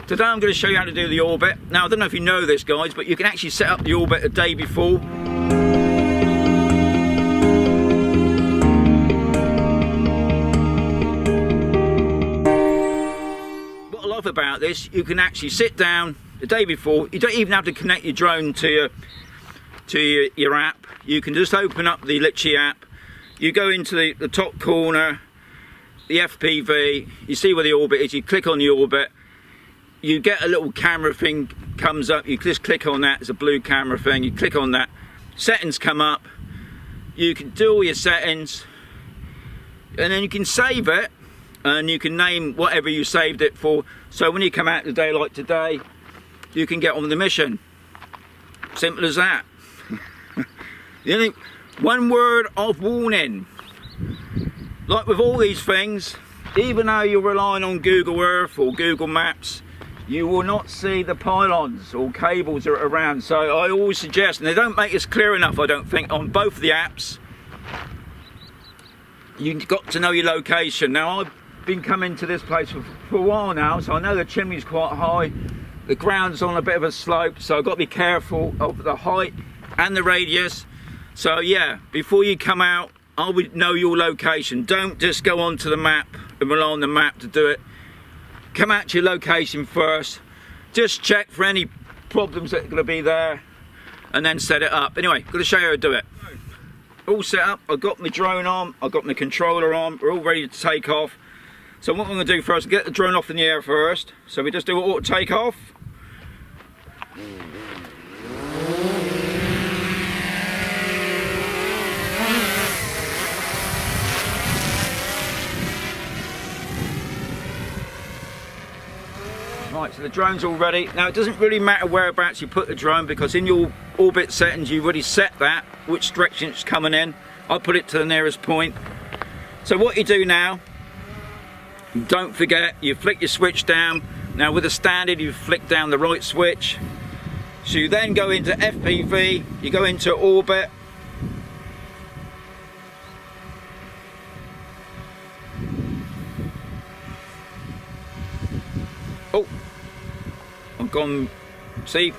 Today I'm going to show you how to do the orbit. Now I don't know if you know this guys, but you can actually set up the orbit a day before. What I love about this, you can actually sit down the day before. You don't even have to connect your drone to your app. You can just open up the Litchi app. You go into the top corner, the FPV, you see where the orbit is, you click on the orbit, you get a little camera thing comes up, you just click on that, it's a blue camera thing, you click on that, settings come up, you can do all your settings, and then you can save it, and you can name whatever you saved it for, so when you come out today like today, you can get on the mission. Simple as that. The only one word of warning, like with all these things, even though you're relying on Google Earth or Google Maps, you will not see the pylons or cables that are around. So I always suggest, and they don't make this clear enough I don't think, on both the apps, you've got to know your location. Now I've been coming to this place for a while now, so I know the chimney's quite high, the ground's on a bit of a slope, so I've got to be careful of the height and the radius. So yeah, before you come out, I would know your location. Don't just go onto the map and rely on the map to do it. Come out to your location first. Just check for any problems that are going to be there and then set it up. Anyway, going to show you how to do it. All set up, I've got my drone on, I've got my controller on, we're all ready to take off. So what I'm going to do first, get the drone off in the air first. So we just do auto takeoff. Right, so the drone's all ready. Now it doesn't really matter whereabouts you put the drone, because in your orbit settings you've already set that, which direction it's coming in. I put it to the nearest point. So what you do now, don't forget, you flick your switch down. Now with the standard you flick down the right switch. So you then go into FPV, you go into orbit. Oh, I've gone, see,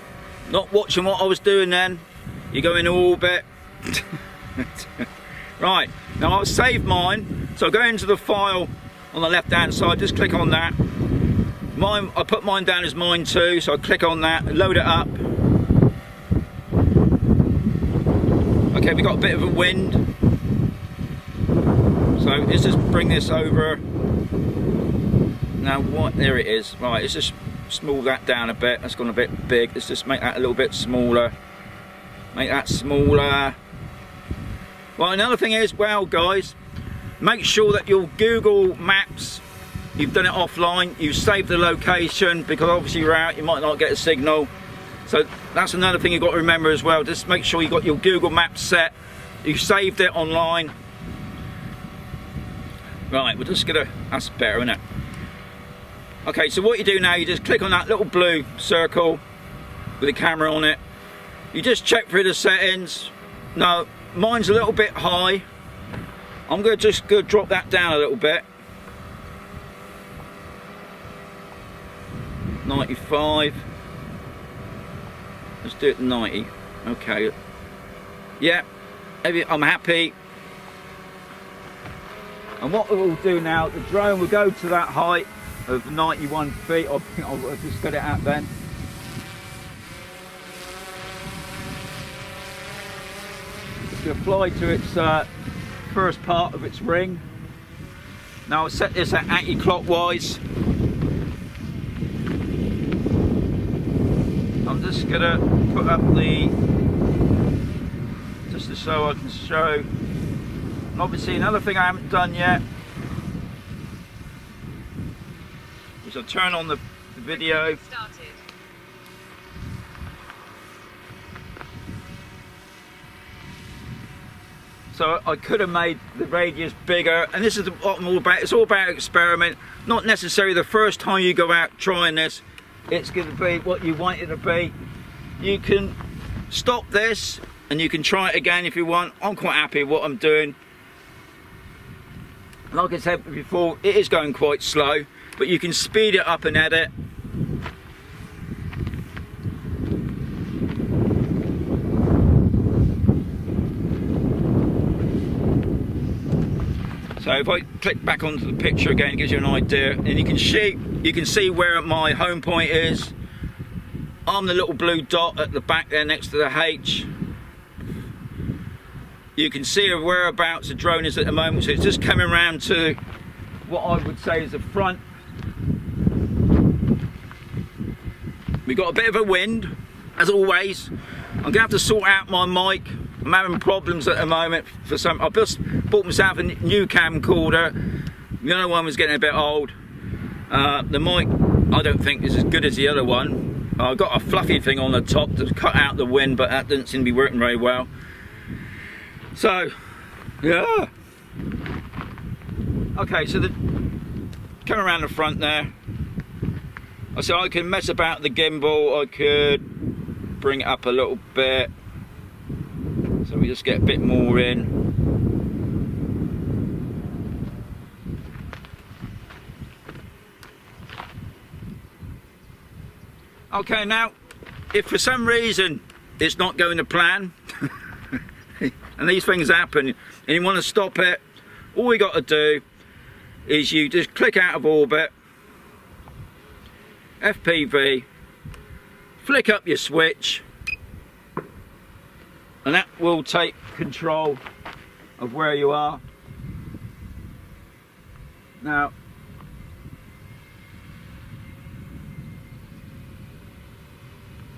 not watching what I was doing then. You go in orbit. Right, now I'll save mine. So I go into the file on the left hand side, just click on that. Mine, I put mine down as mine too, so I click on that, load it up. Okay, we got a bit of a wind. So let's just bring this over. Now what, there it is. Right, let's just smooth that down a bit. That's gone a bit big. Let's just make that a little bit smaller. Make that smaller. Well, another thing is, well guys, make sure that your Google Maps, you've done it offline, you've saved the location, because obviously you're out, you might not get a signal. So that's another thing you've got to remember as well. Just make sure you got your Google Maps set, you saved it online. Right, we're just gonna, that's better, isn't it? Okay, so what you do now, you just click on that little blue circle with the camera on it. You just check through the settings. Now, mine's a little bit high. I'm going to just drop that down a little bit. 95. Let's do it 90. Okay. Yeah, I'm happy. And what we'll do now, the drone will go to that height of 91 feet. I think I'll just get it out then. To fly to its first part of its ring. Now I'll set this at anti-clockwise. I'm just gonna put up the, just so I can show. And obviously another thing I haven't done yet is I'll turn on the video. So I could have made the radius bigger, and this is what I'm all about. It's all about experiment. Not necessarily the first time you go out trying this, it's going to be what you want it to be. You can stop this and you can try it again if you want. I'm quite happy with what I'm doing. Like I said before, it is going quite slow, but you can speed it up and edit. So if I click back onto the picture again, it gives you an idea, and you can see where my home point is. I'm the little blue dot at the back there next to the H. You can see whereabouts the drone is at the moment, so it's just coming around to what I would say is the front. We've got a bit of a wind, as always. I'm going to have to sort out my mic. I'm having problems at the moment for some. I've just bought myself a new camcorder. The other one was getting a bit old. The mic, I don't think is as good as the other one. I've got a fluffy thing on the top to cut out the wind, but that doesn't seem to be working very well. So, yeah. Okay, so come around the front there. So I can mess about the gimbal. I could bring it up a little bit. So we just get a bit more in. Okay, now, if for some reason it's not going to plan, and these things happen, and you want to stop it, all you got to do is you just click out of orbit, FPV, flick up your switch, and that will take control of where you are. Now,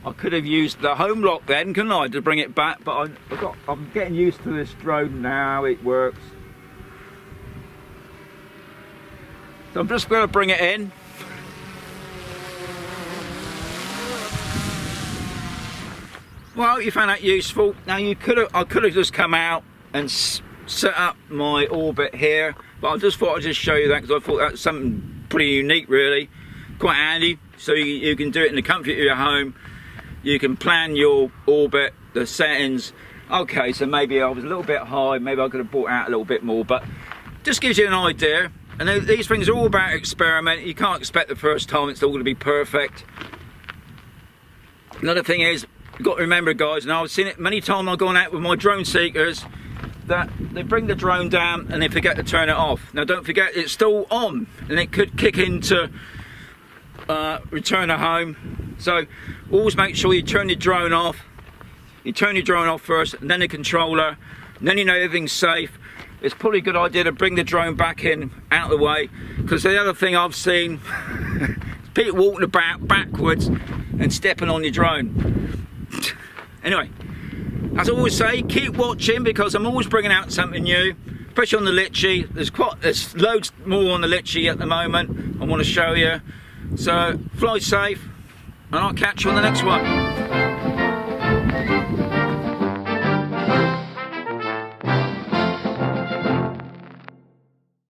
I could have used the home lock then, couldn't I, to bring it back, but I'm getting used to this drone now, how it works. So I'm just going to bring it in. Well, you found that useful. Now I could have just come out and set up my orbit here, but I just thought I'd just show you that because I thought that's something pretty unique, really, quite handy. So you can do it in the comfort of your home. You can plan your orbit, the settings. Okay, so maybe I was a little bit high, maybe I could have brought out a little bit more, but just gives you an idea. And these things are all about experimenting. You can't expect the first time it's all going to be perfect. Another thing is, you've got to remember, guys, and I've seen it many times I've gone out with my drone seekers, that they bring the drone down and they forget to turn it off. Now don't forget, it's still on, and it could kick into return to home. So always make sure you turn your drone off. You turn your drone off first, and then the controller, and then you know everything's safe. It's probably a good idea to bring the drone back in, out of the way, because the other thing I've seen is people walking about backwards and stepping on your drone. Anyway, as I always say, keep watching, because I'm always bringing out something new, especially on the Litchi. There's loads more on the Litchi at the moment I want to show you. So fly safe, and I'll catch you on the next one.